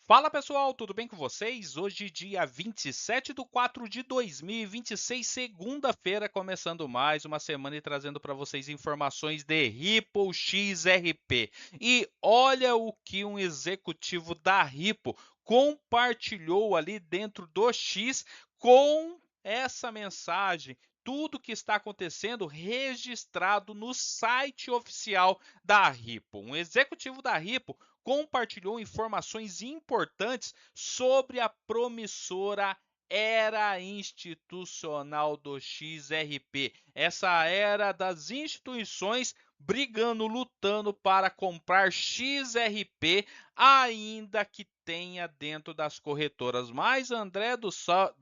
Fala pessoal, tudo bem com vocês? Hoje, dia 27/4 de 2026, segunda-feira, começando mais uma semana e trazendo para vocês informações de Ripple XRP. E olha o que um executivo da Ripple compartilhou ali dentro do X com essa mensagem. Tudo que está acontecendo registrado no site oficial da Ripple. Um executivo da Ripple compartilhou informações importantes sobre a promissora era institucional do XRP. Essa era das instituições brigando, lutando para comprar XRP, ainda que tenha dentro das corretoras. Mas André do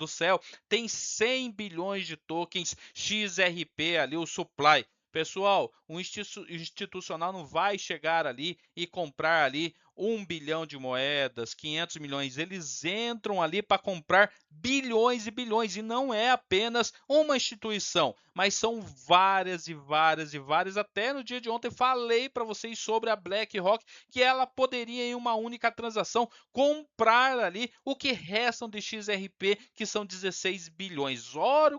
céu tem 100 bilhões de tokens XRP ali, o supply. Pessoal, o institucional não vai chegar ali e comprar ali 1 bilhão de moedas, 500 milhões. Eles entram ali para comprar bilhões e bilhões. E não é apenas uma instituição, mas são várias e várias e várias. Até no dia de ontem falei para vocês sobre a BlackRock, que ela poderia em uma única transação comprar ali o que restam de XRP, que são 16 bilhões. Olha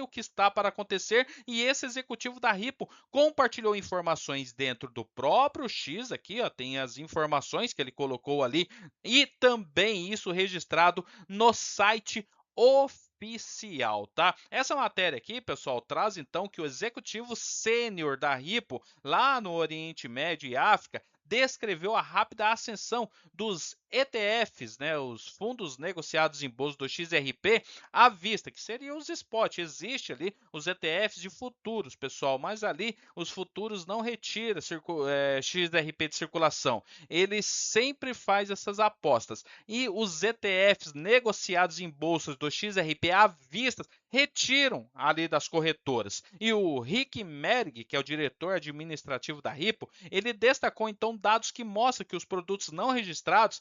o que está para acontecer. E esse executivo da Ripple compartilhou informações dentro do próprio X, aqui ó, tem as informações que ele colocou ali, e também isso registrado no site oficial, tá? Essa matéria aqui, pessoal, traz então que o executivo sênior da Ripple, lá no Oriente Médio e África, descreveu a rápida ascensão dos ETFs, né, os fundos negociados em bolsa do XRP, à vista, que seriam os spot. Existe ali os ETFs de futuros, pessoal, mas ali os futuros não retira XRP de circulação. Ele sempre faz essas apostas. E os ETFs negociados em bolsas do XRP à vista retiram ali das corretoras. E o Rick Merg, que é o diretor administrativo da Ripple, ele destacou então dados que mostram que os produtos não registrados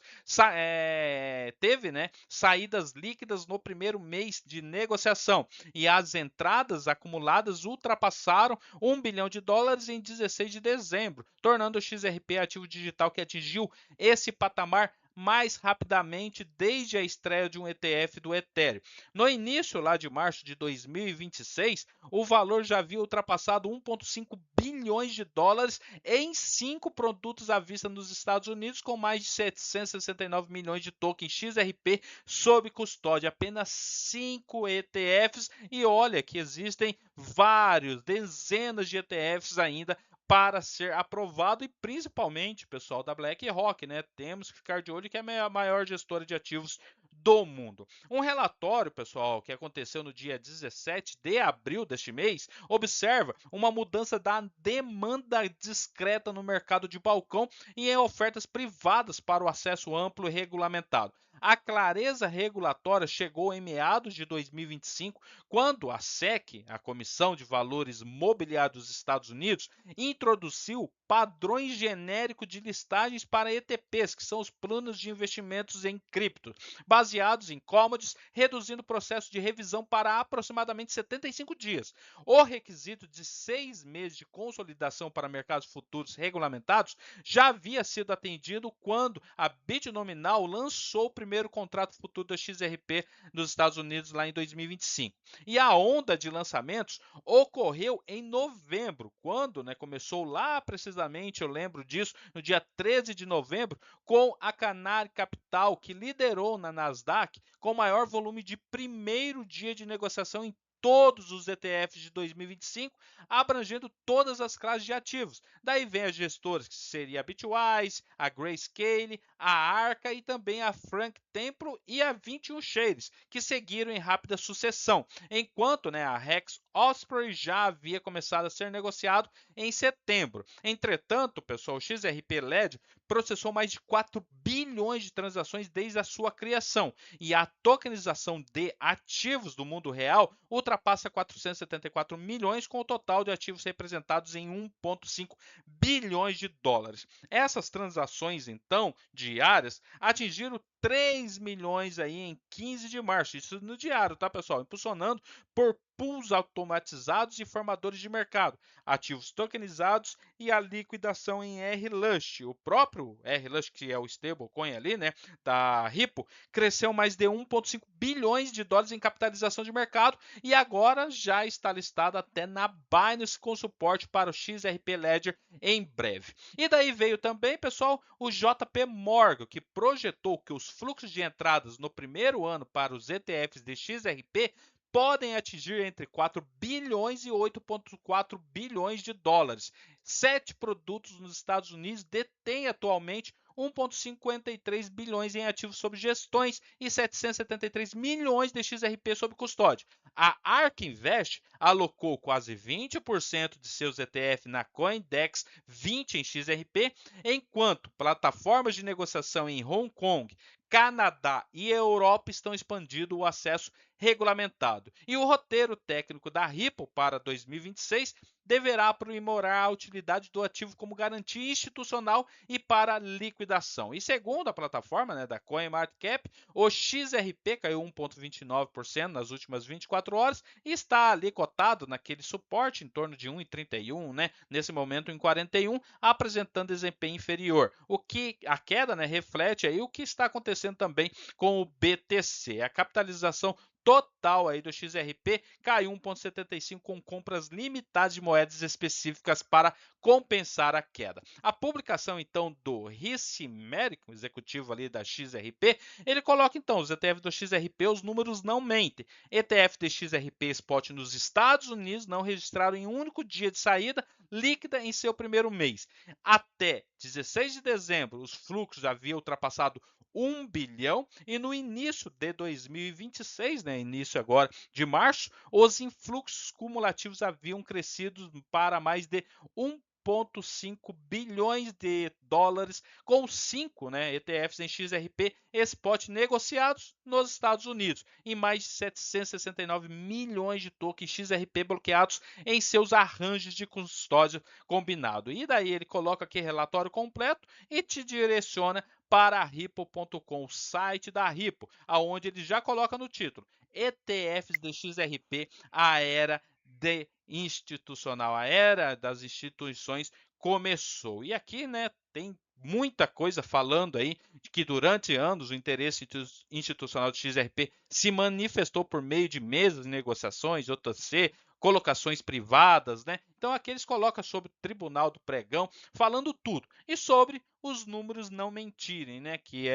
teve, né, saídas líquidas no primeiro mês de negociação e as entradas acumuladas ultrapassaram 1 bilhão de dólares em 16 de dezembro, tornando o XRP ativo digital que atingiu esse patamar mais rapidamente desde a estreia de um ETF do Ethereum. No início lá de março de 2026, o valor já havia ultrapassado 1,5 bilhões de dólares em 5 produtos à vista nos Estados Unidos, com mais de 769 milhões de tokens XRP sob custódia. Apenas 5 ETFs, e olha que existem vários, dezenas de ETFs ainda para ser aprovado, e principalmente, pessoal, da BlackRock, né? Temos que ficar de olho que é a maior gestora de ativos do mundo. Um relatório, pessoal, que aconteceu no dia 17 de abril deste mês, observa uma mudança da demanda discreta no mercado de balcão e em ofertas privadas para o acesso amplo e regulamentado. A clareza regulatória chegou em meados de 2025, quando a SEC, a Comissão de Valores Mobiliários dos Estados Unidos, introduziu padrões genéricos de listagens para ETPs, que são os planos de investimentos em cripto, baseados em commodities, reduzindo o processo de revisão para aproximadamente 75 dias. O requisito de 6 meses de consolidação para mercados futuros regulamentados já havia sido atendido quando a Bitnominal lançou o primeiro contrato futuro da XRP nos Estados Unidos lá em 2025. E a onda de lançamentos ocorreu em novembro, quando, né, começou lá precisamente, eu lembro disso, no dia 13 de novembro, com a Canary Capital, que liderou na Nasdaq com maior volume de primeiro dia de negociação em todos os ETFs de 2025, abrangendo todas as classes de ativos. Daí vem as gestoras, que seria a Bitwise, a Grayscale, a Arca e também a Frank Templo e a 21 Shares, que seguiram em rápida sucessão, enquanto, né, a Rex Osprey já havia começado a ser negociado em setembro. Entretanto, pessoal, o XRP LED processou mais de 4 bilhões de transações desde a sua criação, e a tokenização de ativos do mundo real ultrapassa 474 milhões, com o total de ativos representados em 1,5 bilhões de dólares. Essas transações, então, diárias, atingiram 3 milhões aí em 15 de março, isso no diário, tá, pessoal? Impulsionando por pools automatizados e formadores de mercado, ativos tokenizados e a liquidação em R-Lush. O próprio R-Lush, que é o stablecoin ali, né, da Ripple, cresceu mais de 1,5 bilhões de dólares em capitalização de mercado e agora já está listado até na Binance com suporte para o XRP Ledger em breve. E daí veio também, pessoal, o JP Morgan, que projetou que os fluxos de entradas no primeiro ano para os ETFs de XRP podem atingir entre 4 bilhões e 8,4 bilhões de dólares. 7 produtos nos Estados Unidos detêm atualmente 1,53 bilhões em ativos sob gestões e 773 milhões de XRP sob custódia. A ARK Invest alocou quase 20% de seus ETF na CoinDex 20 em XRP, enquanto plataformas de negociação em Hong Kong, Canadá e Europa estão expandindo o acesso regulamentado. E o roteiro técnico da Ripple para 2026 deverá aprimorar a utilidade do ativo como garantia institucional e para liquidação. E segundo a plataforma, né, da CoinMarketCap, o XRP caiu 1,29% nas últimas 24 horas e está ali cotado naquele suporte em torno de 1,31, né, nesse momento em 41, apresentando desempenho inferior. O que a queda, né, reflete aí o que está acontecendo também com o BTC. A capitalização total aí do XRP caiu 1,75 com compras limitadas de moedas específicas para compensar a queda. A publicação então do Rishi Merrick, executivo ali da XRP, ele coloca então os ETF do XRP, os números não mentem. ETF de XRP Spot nos Estados Unidos não registraram em um único dia de saída líquida em seu primeiro mês. Até 16 de dezembro, os fluxos haviam ultrapassado 1 bilhão e no início de 2026, né, início agora de março, os influxos cumulativos haviam crescido para mais de 1,5 bilhões de dólares, com 5, né, ETFs em XRP Spot negociados nos Estados Unidos e mais de 769 milhões de tokens XRP bloqueados em seus arranjos de custódia combinado. E daí ele coloca aqui relatório completo e te direciona para Ripple.com, o site da Ripple, aonde ele já coloca no título: ETFs de XRP, a era de institucional, a era das instituições começou. E aqui, né, tem muita coisa falando aí de que durante anos o interesse institucional do XRP se manifestou por meio de mesas de negociações, OTC, colocações privadas, né? Então aqui eles colocam sobre o Tribunal do Pregão, falando tudo e sobre os números não mentirem, né? Que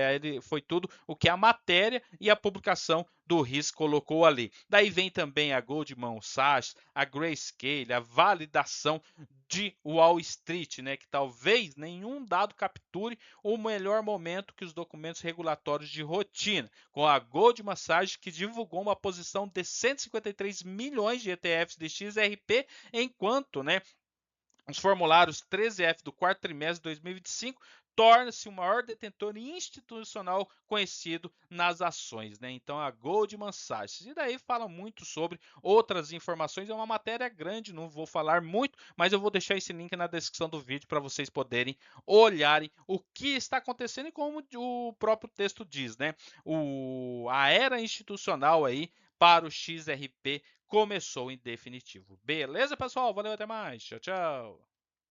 foi tudo o que a matéria e a publicação do RIS colocou ali. Daí vem também a Goldman Sachs, a Grayscale, a validação de Wall Street, né? Que talvez nenhum dado capture o melhor momento que os documentos regulatórios de rotina, com a Goldman Sachs que divulgou uma posição de 153 milhões de ETFs de XRP, enquanto, né, os formulários 13F do quarto trimestre de 2025 torna-se o maior detentor institucional conhecido nas ações, né? Então a Goldman Sachs. E daí fala muito sobre outras informações, é uma matéria grande, não vou falar muito, mas eu vou deixar esse link na descrição do vídeo para vocês poderem olharem o que está acontecendo e como o próprio texto diz, né? A era institucional aí para o XRP começou em definitivo. Beleza, pessoal? Valeu, até mais. Tchau, tchau.